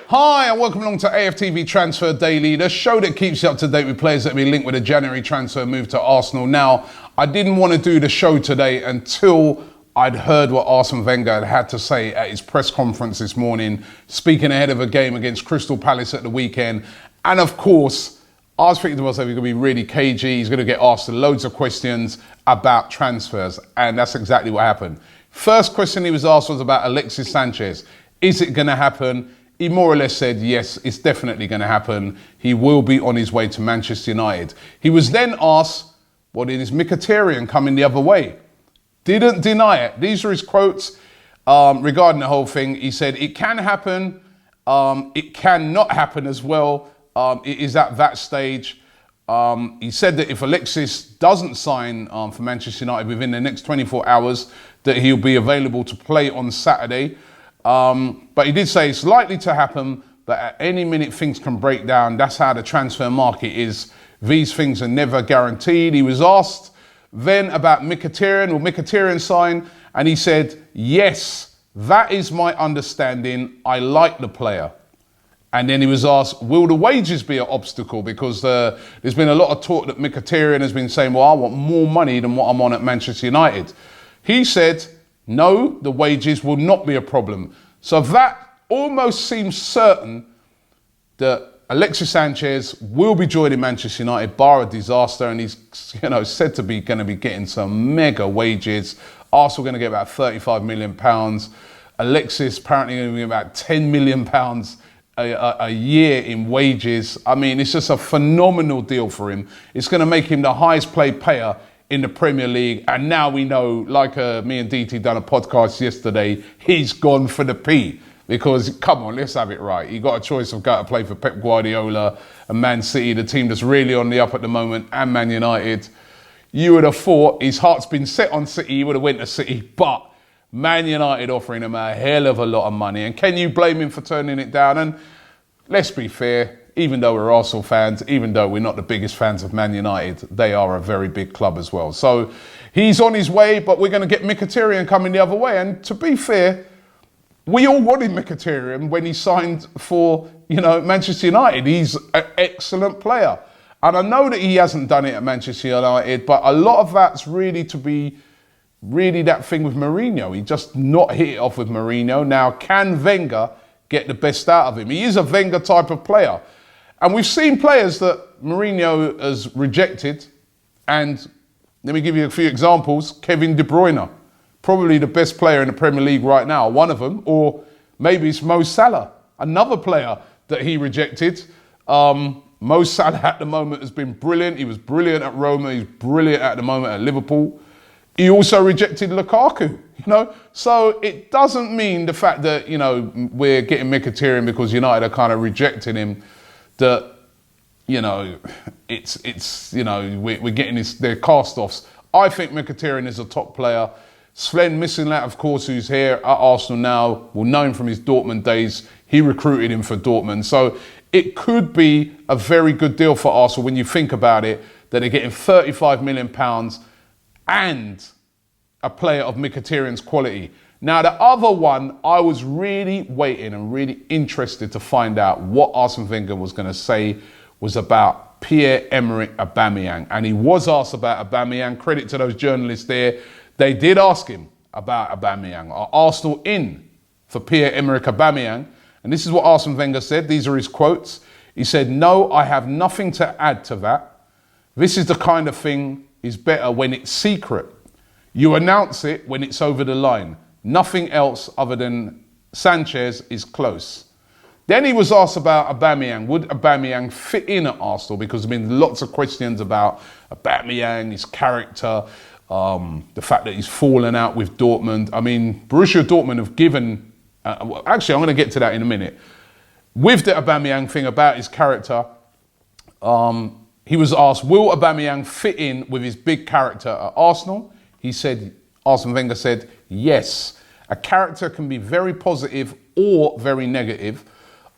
Hi and welcome along to AFTV Transfer Daily, the show that keeps you up to date with players that have been linked with a January transfer move to Arsenal. Now, I didn't want to do the show today until I'd heard what Arsene Wenger had to say at his press conference this morning, speaking ahead of a game against Crystal Palace at the weekend. And of course, I was thinking to myself, he's going to be really cagey. He's going to get asked loads of questions about transfers. And that's exactly what happened. First question he was asked was about Alexis Sanchez. Is it going to happen? He more or less said, yes, it's definitely going to happen. He will be on his way to Manchester United. He was then asked, well, is Mkhitaryan coming the other way? Didn't deny it. These are his quotes regarding the whole thing. He said, it can happen. It cannot happen as well. It is at that stage. He said that if Alexis doesn't sign for Manchester United within the next 24 hours, that he'll be available to play on Saturday. But he did say it's likely to happen, but at any minute things can break down. That's how the transfer market is. These things are never guaranteed. He was asked then about Mkhitaryan. Will Mkhitaryan sign? And he said, yes, that is my understanding. I like the player. And then he was asked, will the wages be an obstacle? Because there's been a lot of talk that Mkhitaryan has been saying, well, I want more money than what I'm on at Manchester United. He said, no, the wages will not be a problem. So that almost seems certain that Alexis Sanchez will be joining Manchester United, bar a disaster, and he's said to be going to be getting some mega wages. Arsenal going to get about £35 million. Alexis apparently going to be about £10 million a year in wages. I mean, it's just a phenomenal deal for him. It's going to make him the highest paid player in the Premier League. And now we know, like me and DT done a podcast yesterday, he's gone for the P. Because, come on, let's have it right. He got a choice of going to play for Pep Guardiola and Man City, the team that's really on the up at the moment, and Man United. You would have thought his heart's been set on City, he would have went to City, but Man United offering him a hell of a lot of money. And can you blame him for turning it down? And let's be fair, even though we're Arsenal fans, even though we're not the biggest fans of Man United, they are a very big club as well. So he's on his way, but we're going to get Mkhitaryan coming the other way. And to be fair, we all wanted Mkhitaryan when he signed for, Manchester United. He's an excellent player. And I know that he hasn't done it at Manchester United, but a lot of that's really to be that thing with Mourinho. He just not hit it off with Mourinho. Now, can Wenger get the best out of him? He is a Wenger type of player. And we've seen players that Mourinho has rejected. And let me give you a few examples. Kevin De Bruyne, probably the best player in the Premier League right now, one of them. Or maybe it's Mo Salah, another player that he rejected. Mo Salah at the moment has been brilliant. He was brilliant at Roma. He's brilliant at the moment at Liverpool. He also rejected Lukaku, So it doesn't mean the fact that, we're getting Mkhitaryan because United are kind of rejecting him, that, we're getting their cast-offs. I think Mkhitaryan is a top player. Sven Mislintat, of course, who's here at Arsenal now, will know him from his Dortmund days. He recruited him for Dortmund. So it could be a very good deal for Arsenal when you think about it, that they're getting £35 million and a player of Mkhitaryan's quality. Now, the other one, I was really waiting and really interested to find out what Arsene Wenger was going to say, was about Pierre-Emerick Aubameyang. And he was asked about Aubameyang. Credit to those journalists there. They did ask him about Aubameyang. Are Arsenal in for Pierre-Emerick Aubameyang? And this is what Arsene Wenger said. These are his quotes. He said, no, I have nothing to add to that. This is the kind of thing is better when it's secret. You announce it when it's over the line. Nothing else other than Sanchez is close. Then he was asked about Aubameyang. Would Aubameyang fit in at Arsenal? Because there have been lots of questions about Aubameyang, his character, the fact that he's fallen out with Dortmund. I mean, Borussia Dortmund have given... actually, I'm going to get to that in a minute. With the Aubameyang thing about his character, he was asked, will Aubameyang fit in with his big character at Arsenal? He said, Arsene Wenger said, yes. A character can be very positive or very negative.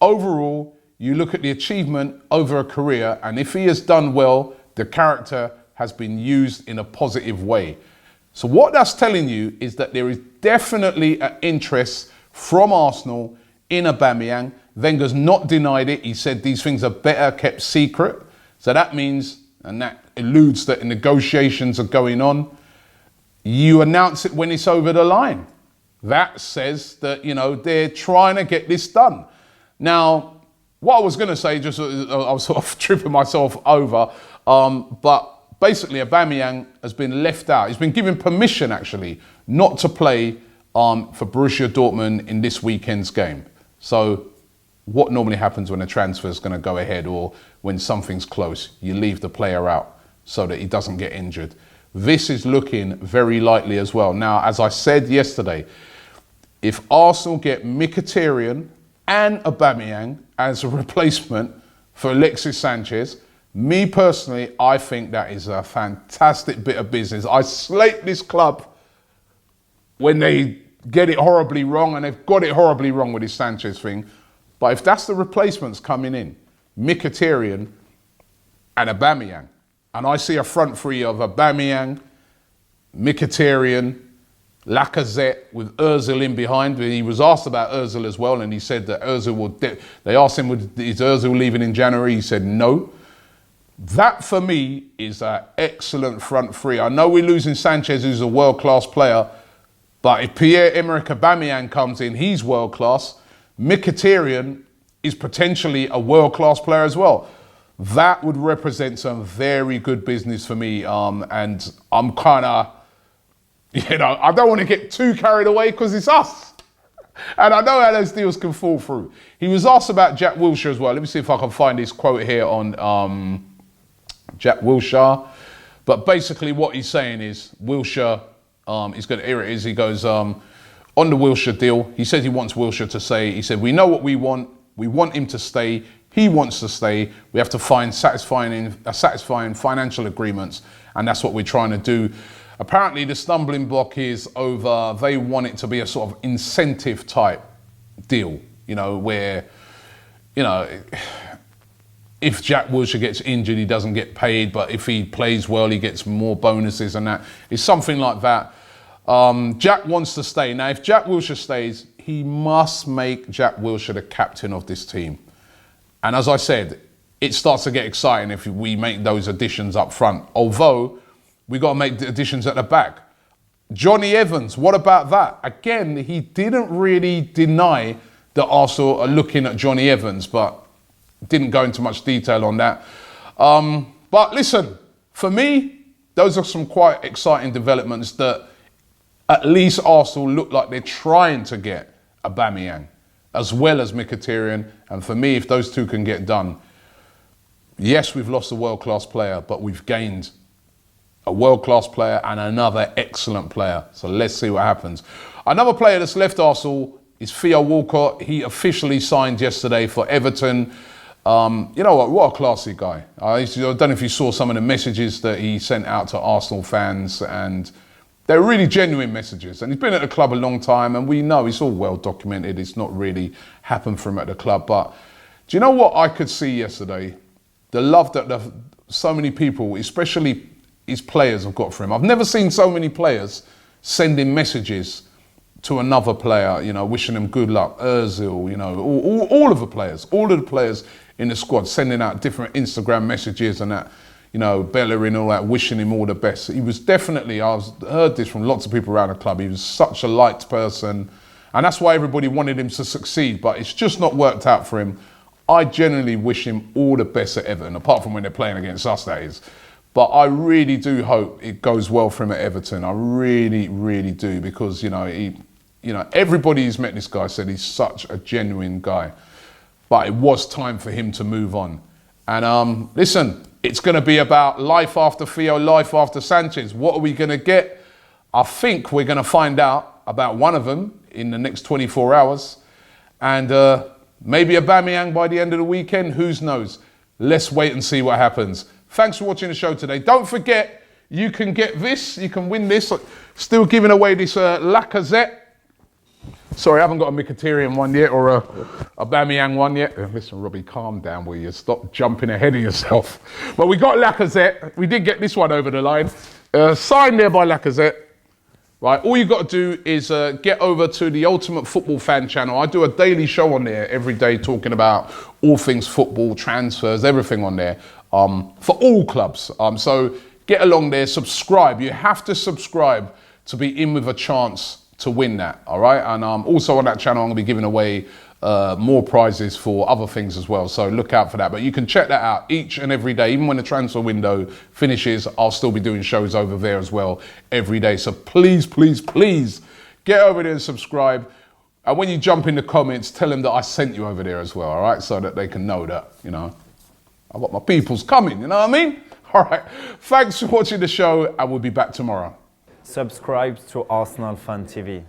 Overall, you look at the achievement over a career, and if he has done well, the character has been used in a positive way. So what that's telling you is that there is definitely an interest from Arsenal in Aubameyang. Wenger's not denied it. He said these things are better kept secret. So that means, and that alludes that negotiations are going on. You announce it when it's over the line. That says that, you know, they're trying to get this done. Now, what I was going to say, just I was sort of tripping myself over, but basically Aubameyang has been left out. He's been given permission, actually, not to play for Borussia Dortmund in this weekend's game. So what normally happens when a transfer is going to go ahead or when something's close? You leave the player out so that he doesn't get injured. This is looking very likely as well. Now, as I said yesterday, if Arsenal get Mkhitaryan and Aubameyang as a replacement for Alexis Sanchez, me personally, I think that is a fantastic bit of business. I slate this club when they get it horribly wrong, and they've got it horribly wrong with this Sanchez thing. But if that's the replacements coming in, Mkhitaryan and Aubameyang, and I see a front three of Aubameyang, Mkhitaryan, Lacazette with Ozil in behind. He was asked about Ozil as well, and he said that Ozil will. They asked him, is Ozil leaving in January? He said no. That for me is an excellent front three. I know we're losing Sanchez, who's a world-class player, but if Pierre-Emerick Aubameyang comes in, he's world-class. Mkhitaryan is potentially a world-class player as well. That would represent some very good business for me, and I'm kind of, you know, I don't want to get too carried away because it's us. And I know how those deals can fall through. He was asked about Jack Wilshere as well. Let me see if I can find his quote here on Jack Wilshere. But basically what he's saying is Wilshere, he's going to, here it is, he goes, on the Wilshere deal, he says he wants Wilshere to stay. He said, we know what we want him to stay. He wants to stay. We have to find satisfying financial agreements, and that's what we're trying to do. Apparently, the stumbling block is over. They want it to be a sort of incentive type deal, you know, where, you know, if Jack Wilshere gets injured, he doesn't get paid, but if he plays well, he gets more bonuses and that. It's something like that. Jack wants to stay. Now, if Jack Wilshere stays, he must make Jack Wilshere the captain of this team. And as I said, it starts to get exciting if we make those additions up front. Although, we got to make the additions at the back. Johnny Evans, what about that? Again, he didn't really deny that Arsenal are looking at Johnny Evans, but didn't go into much detail on that. But listen, for me, those are some quite exciting developments that at least Arsenal look like they're trying to get Aubameyang, as well as Mkhitaryan. And for me, if those two can get done, yes, we've lost a world-class player, but we've gained a world-class player and another excellent player. So let's see what happens. Another player that's left Arsenal is Theo Walcott. He officially signed yesterday for Everton. You know what a classy guy. I don't know if you saw some of the messages that he sent out to Arsenal fans, and they're really genuine messages. And he's been at the club a long time, and we know it's all well documented. It's not really happened for him at the club. But do you know what I could see yesterday? The love that so many people, especially his players, have got for him. I've never seen so many players sending messages to another player, you know, wishing them good luck. Ozil, you know, all of the players in the squad sending out different Instagram messages and that, you know, Bellerin and all that, wishing him all the best. He was definitely, heard this from lots of people around the club, he was such a liked person, and that's why everybody wanted him to succeed, but it's just not worked out for him. I genuinely wish him all the best at Everton, apart from when they're playing against us, that is. But I really do hope it goes well for him at Everton. I really, really do, because, you know, everybody who's met this guy said he's such a genuine guy. But it was time for him to move on. And listen, it's going to be about life after Theo, life after Sanchez. What are we going to get? I think we're going to find out about one of them in the next 24 hours. And maybe Aubameyang by the end of the weekend. Who knows? Let's wait and see what happens. Thanks for watching the show today. Don't forget, you can get this. You can win this. Still giving away this Lacazette. Sorry, I haven't got a Mkhitaryan one yet or a Aubameyang one yet. Listen, Robbie, calm down, will you? Stop jumping ahead of yourself. But we got Lacazette. We did get this one over the line. Signed there by Lacazette. right? All you've got to do is get over to the Ultimate Football Fan channel. I do a daily show on there every day talking about all things football, transfers, everything on there for all clubs. So get along there, subscribe. You have to subscribe to be in with a chance to win that, all right? And also on that channel, I'm going to be giving away more prizes for other things as well. So look out for that. But you can check that out each and every day. Even when the transfer window finishes, I'll still be doing shows over there as well every day. So please, please, please get over there and subscribe. And when you jump in the comments, tell them that I sent you over there as well, all right? So that they can know that, you know, I've got my peoples coming, you know what I mean? All right. Thanks for watching the show, and we'll be back tomorrow. Subscribe to ArsenalFanTV.